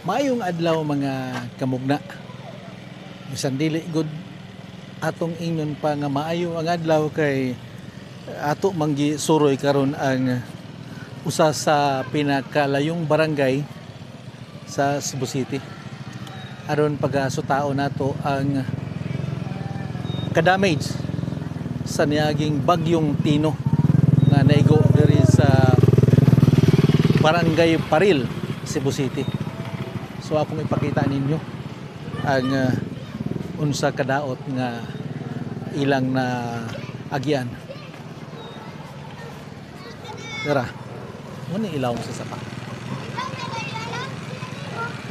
Maayong adlaw mga kamugna. Bisan dili gud atong ingon pa nga maayo ang adlaw kay ato manggi suroy karon ang usa sa pinakalayong barangay sa Cebu City. Aron pagasutaon nato ang kadamage sa niaging bagyong Tino nga naigo diri sa Barangay Paril, Cebu City. So akong ipakita ninyo ang unsa kadaot nga ilang na agyan. Dara, muna ilaw sa sapa.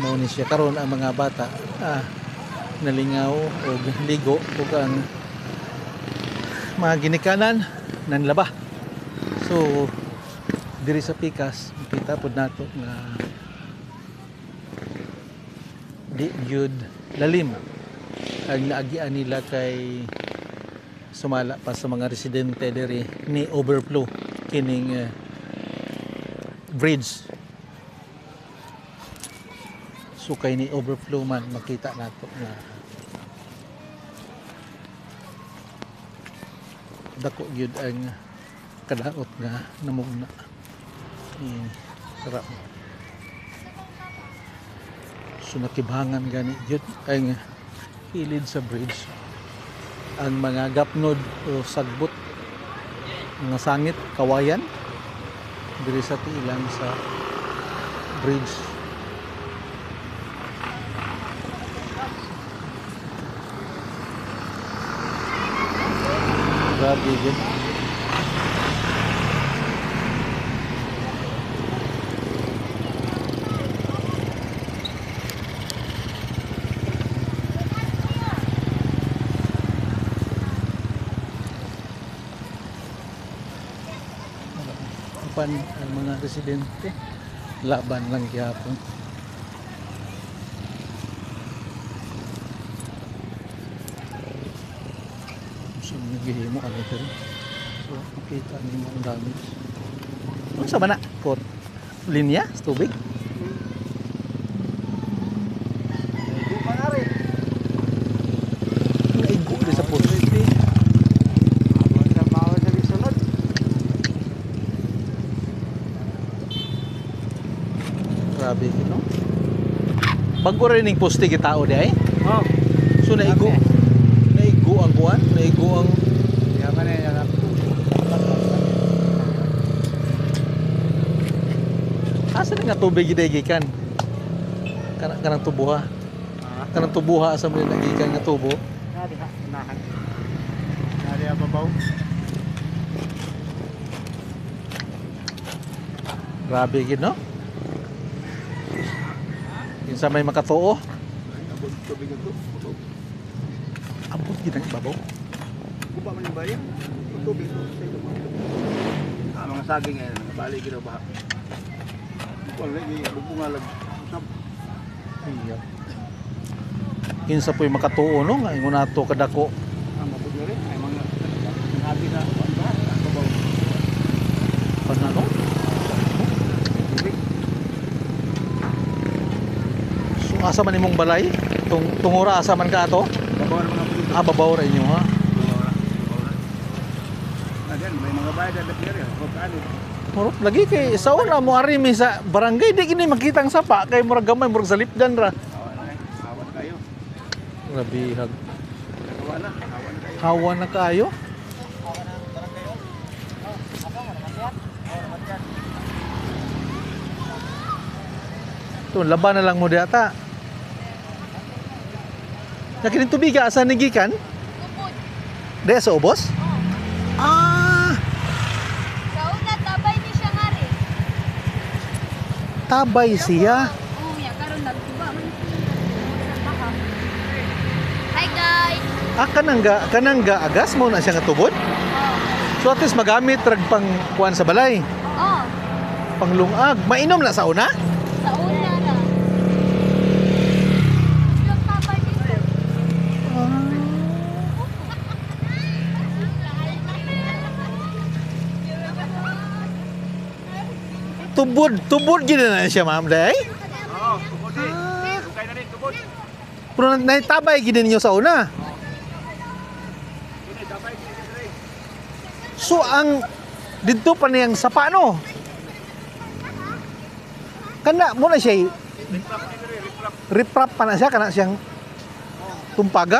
Mao ni siya karon ang mga bata nalingaw o ligo ug ang mga ginikanan nanlaba. So diri sa pikas kita pud nato nga di gyud lalim ang naagian nila kay sumala pa sa mga residente diri ni overflow kining bridge. So kay ni overflow man makita nato nga dako gyud ang kadaot nga namugna. Sarap. So nakibhangan gani gyud ang hilid sa bridge. Ang mga gapnod o sagbot, mga sangit, kawayan diri sa tiilang sa bridge. Grabe gyud. Ang mga residente laban lang gyapon. So nagihimo ano pero so makita nimo ang damage. Unsa man na kot linya sa tubig? Naigo rin sa poste. Grabe no. Bago rin ning poste kitao di ay. Oh. So naigo. Naigo ang kuan, naigo ang Yaman na yan. asa na nga tubig gikan. Kanang tubuha. Kanang tubuha asa mo nagikan nga tubo. Nadi ha, nahan. Nadi ababaw. Grabe gid no. Kinsa may makatuo? Abot tubig ito. Abot gid ang ibabaw. Kuba man yung bayan. Tubig ito. Mga saging ngayon, balik ginaw ba? Wala lagi, bungalag. Iya. Kinsa po'y makatuo no nga ingon nato kadako. Ang mabud na rin, ay mga nabi na ababaw. Panano? Tubig. So asa man imong balay? Tungura asa man ka ato? Babaw na mga pulito. Babaw ra inyo ha. Again, may mga bayad na dapir. Huwag ano. Murot lagi kay sa una mo ari mi sa barangay di kini makitang sapa kay murag gamay murag salipdan ra. Awan kayo. Grabe hag. Awan na kayo. Hawa na kayo. Ito, laban na lang mo diata. Nakining tubig asa nigikan? Tubod. Daya sa ubos? Ah, Sa una, tabay ni siya nga rin. tabay siya. Oo, ya, karon nagtuba man. Hi guys! Kanangga agas mo na siya nga tubod. Oh. So at least magamit rag pang kuan sa balay, Oh, panglungag. Mainom na sa una? sa una na. Yung tabay dito. Tubod gid na siya ma'am day. Oo, tubod Dugay na rin, tubod. Pero naitabay gid ninyo sa una. Dili, dabay, dili. So ang didto pa niyang sapa no. Kana mo na siya Riprap ni diri, riprap. riprap pa na siya kana siyang tumpaga.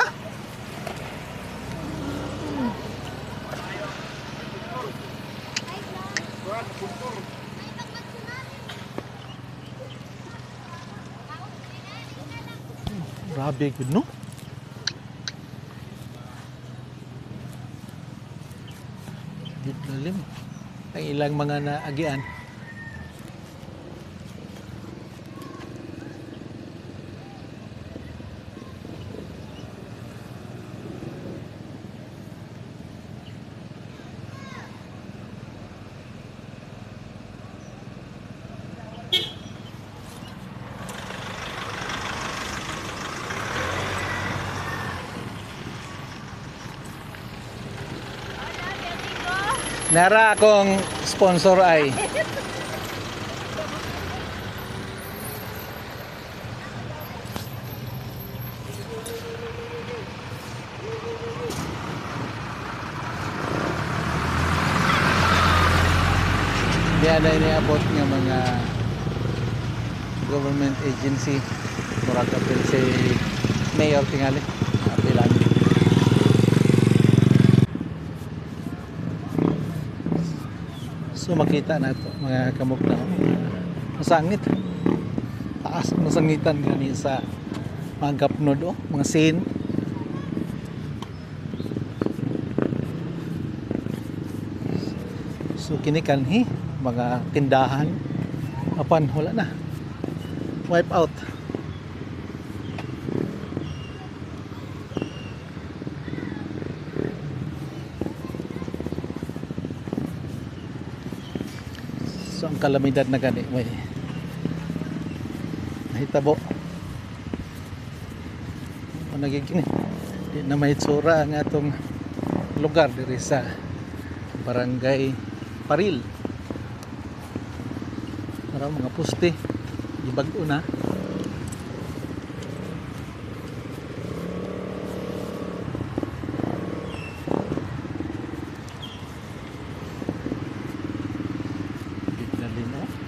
Kuan, puntur. Grabe gud no. Gid lalim. Ang ilang mga naagian. Nara akong sponsor ay diyan na iniabot nga mga government agency murag apil si mayor tingali apilan. So makita na ito mga kamukna masangit taas masangitan gani sa mga gapnod oh, mga scene. So kini kanhi mga tindahan apan wala na wipe out. So ang kalamidad na gani may nahitabo o nagiging di na may tsura ang atong lugar diri sa Barangay Paril. Parang mga poste ibag-o na.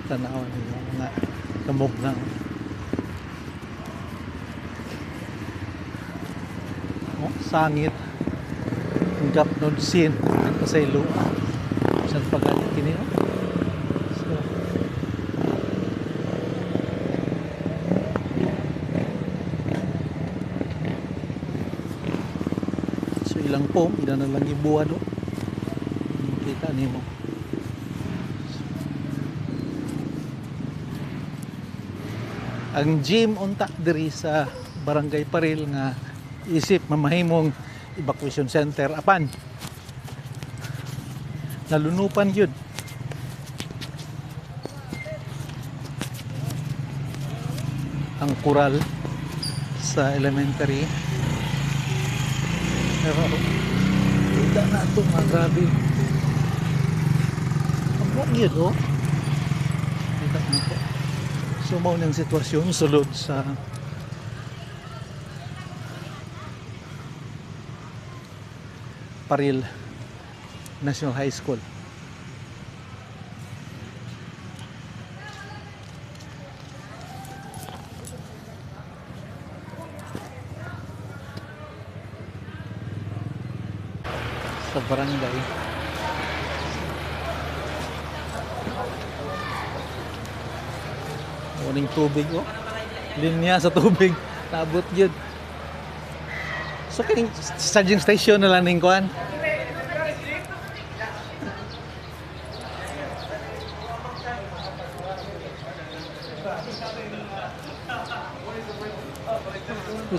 Tanaw ng mga kamog na oh, sangit ang gapnod scene sa ilo saan pagalit kini oh. So ilang pom ina na lang ibuwan oh. Kita nimo ang gym unta diri sa Barangay Paril nga isip mamahimong evacuation center apan nalunupan yun. Ang kural sa elementary pero kita na ito mga grabe ang buong yun oh kita na ito. So mao nang sitwasyon sulod sa Paril National High School. Sa barangay uning tubig oh. Linya sa tubig naabot yun. So kining charging station na lang ning kuan.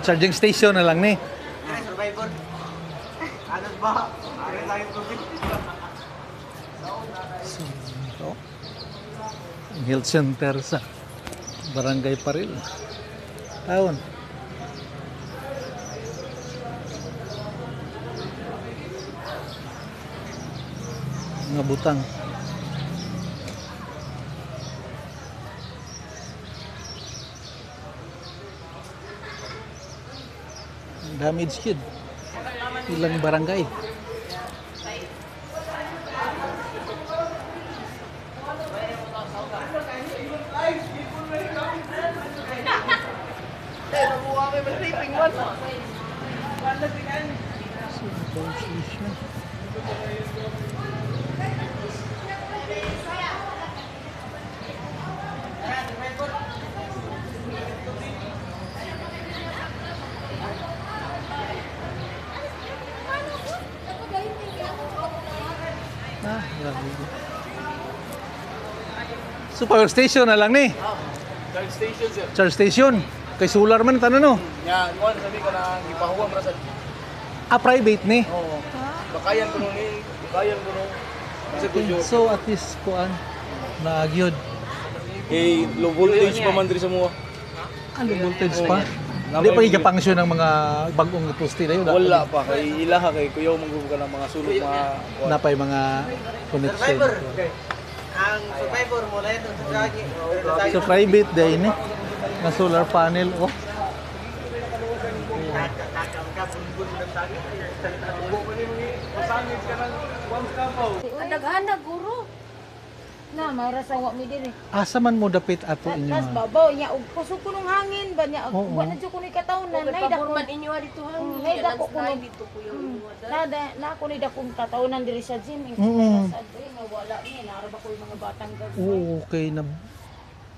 Charging station na lang ni. Survivor. Ano ba? Ano tayo tubig? So, ito. Ang health center sa Barangay Paril. Taon. Mga butang. damage yun. Ilang barangay. Grabe. So power station na lang ni. Charge station sir. Charge station. Kay solar man tanan no. Nga, kuan sabi ko na gipahuwam ra sa. Private ni. Oo. Bakayan ko nun eh. Bakayan ko nun. Kasi Okay. So at least kuan na gyud. Eh, low voltage pa man diri sa mga. Ano voltage pa? Hindi pa gigapangsyon ng mga bagong poste na yun. Wala pa kay ilaha kay kuyaw manggugo ka ng mga sulod mga Napay mga connection. Ang survivor mo na ito sa kagi. So private day ni. Na solar panel oh. Ang daghan na guro. Na mayra sa wa mi diri. Asa man mo dapit ato inyo? Tas babaw niya og kusog kunong hangin ba niya Oo. wa na jud kuno katawnan nay dako Pagpapurman inyo dito hangin. Nay dako kuno Dito po yung na ako ni dakong katawnan diri sa gym. Sa wala ni naraba ko yung mga batang gagawin. Oo, okay na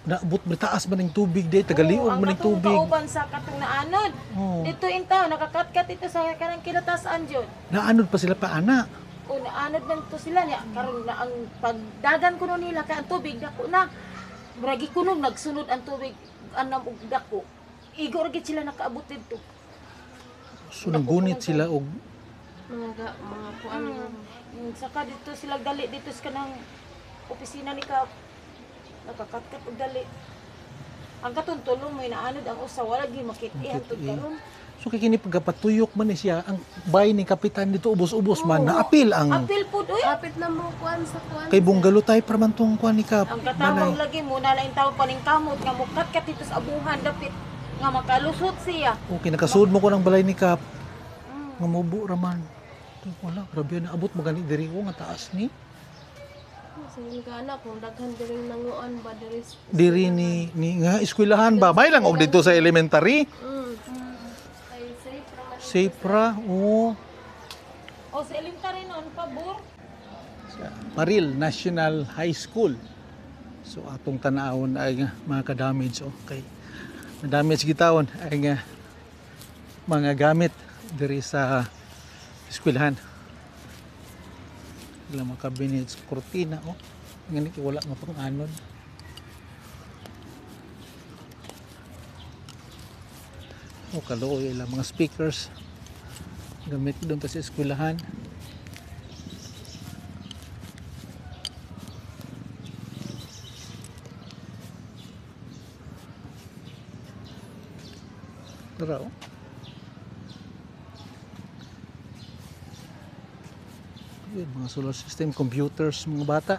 naabot taas man ng tubig day, tagaliog man ng tubig. Ang kauban sa katong naanod. Oo. Dito intaw nakakatkat ito sa kanang kilatasan jud. Naanod pa sila pa ana. O naanod man to sila niya karon na ang pagdagan kuno nila kay ang tubig dako na. Bragi kuno nagsunod ang tubig anam og dako. Igor gid sila nakaabot dito. So nanggunit sila og mga kuan. Saka dito sila dali dito sa kanang opisina ni Kap. Nakakatkat og dali. Ang katong tulong may naanod ang usa wala gyud makit-i hatod karon. so kay kini pagkapatuyok man ni siya ang bahay ni kapitan dito ubos-ubos man naapil ang Apil pud oy. Kapit na mo kuan sa kuan. kay bunggalo tay para man tong kuan ni kap. Ang katawag lagi mo na lain tawo paning kamot nga mukatkat dito sa abuhan dapit nga makalusot siya. Okay nakasud mo ko ng balay ni kap. Nga mubo ra man. Wala, grabe na abot magani diri ko nga taas ni. Sa gana kung daghan diri nanguan ba diri. Diri ni nga eskwelahan ba? May lang og dito sa elementary. Ay safe ra man. Safe ra. Oo. O sa elementary noon pabor. Sa Maril National High School. So atong tan-awon ay nga mga ka-damage okay. Na-damage gitawon ay nga mga gamit diri sa eskwelahan. Ilang mga cabinets, kurtina oh. Ngani wala nga pang anod. O kaluoy ilang mga speakers gamit doon ta sa eskwelahan. Tara oh. Yun, mga solar system, computers, mga bata.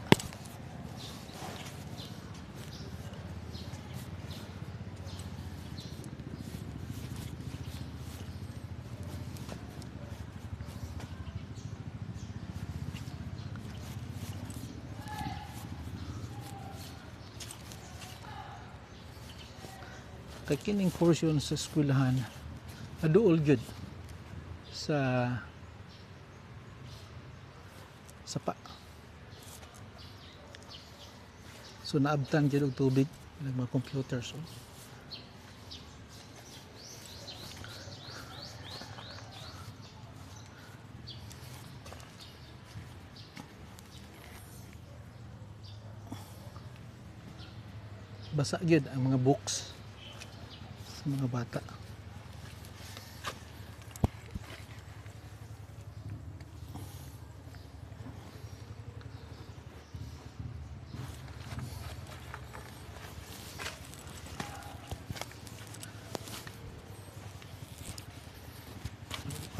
Kay kining portion sa eskwelahan aduol gyud sa sapa. So naabtan gyud og tubig ng mga computers. Oh. Basa gyud ang mga books sa mga bata.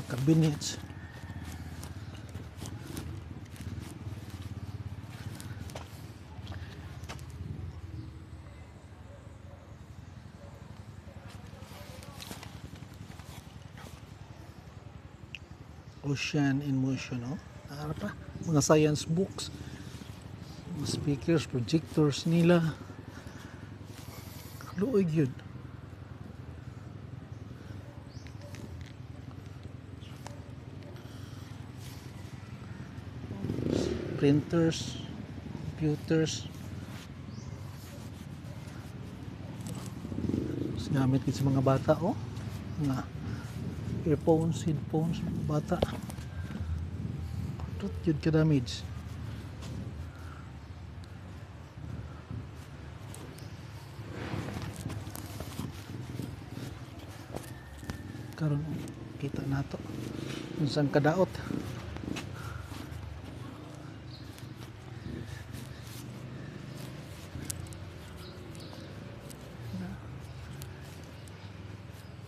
Cabinets. Ocean in Motion, oh. Ano pa? Mga science books, mga speakers, projectors nila. Luoy yun. Printers, computers. Mas gamit din sa mga bata, oh. Mga earphones, headphones, mga bata. Ito yun ka-damage. Karon kita nato unsang kadaot.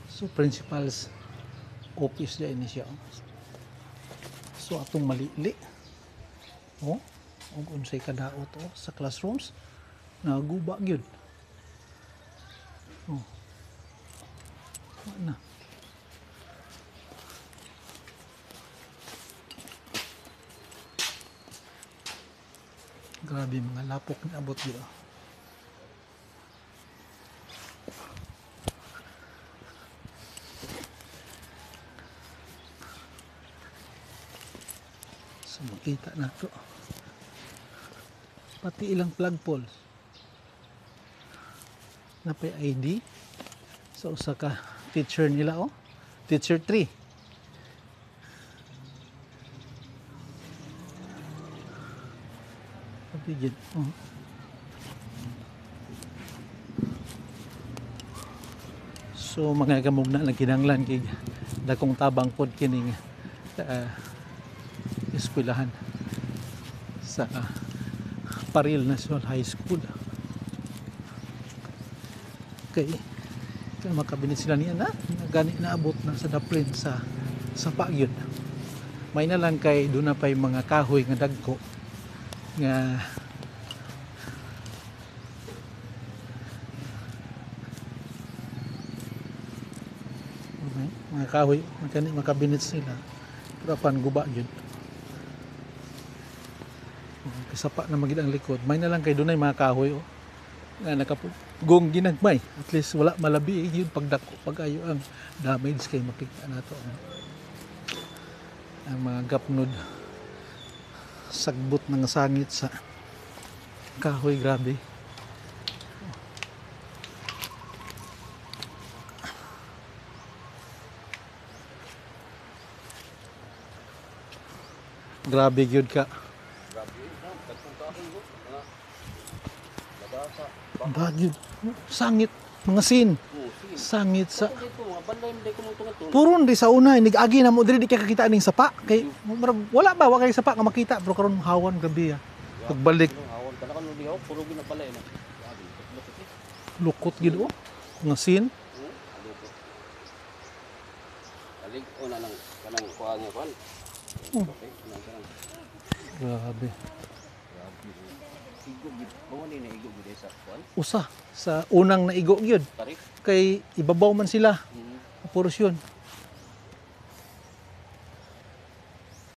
So principal's office dyan siya. So atong malili. Oh, ug unsay kadaot oh sa classrooms. Naguba gyud. Oh. Na. Grabe mga lapok na abot gyud. So makita na to. Pati ilang flagpoles. Napay ID sa usa ka teacher nila oh. Teacher 3. Pagigid. Oh. So mga kamugna lang kinahanglan kay dakong tabang pod kining eskwelahan sa Paril National High School. Okay. Kaya makabinit sila niya na gani naabot na sa daplin sa pagyod. May na lang kay doon na pa'y mga kahoy nga dagko nga okay. Mga kahoy makabinit sila pero pan guba yun. Kasapa na magid ang likod. May na lang kay doon ay mga kahoy oh. Nga nakapugong ginagmay. At least wala malabi yun pagdako pag-ayo ang damage kay makita nato ang mga gapnod sagbot ng sangit sa kahoy. Grabe. Grabe gyud ka. Bagyo, sangit, mga sin. Sangit sa puron di sa una nigagi na mo diri di ka kakita ning sapa kay wala ba wa kay sapa nga makita pero karon hawan gabi pagbalik lukot gid oh mga sin. Grabe. Usa sa unang naigo gyud kay ibabaw man sila. Puros yun.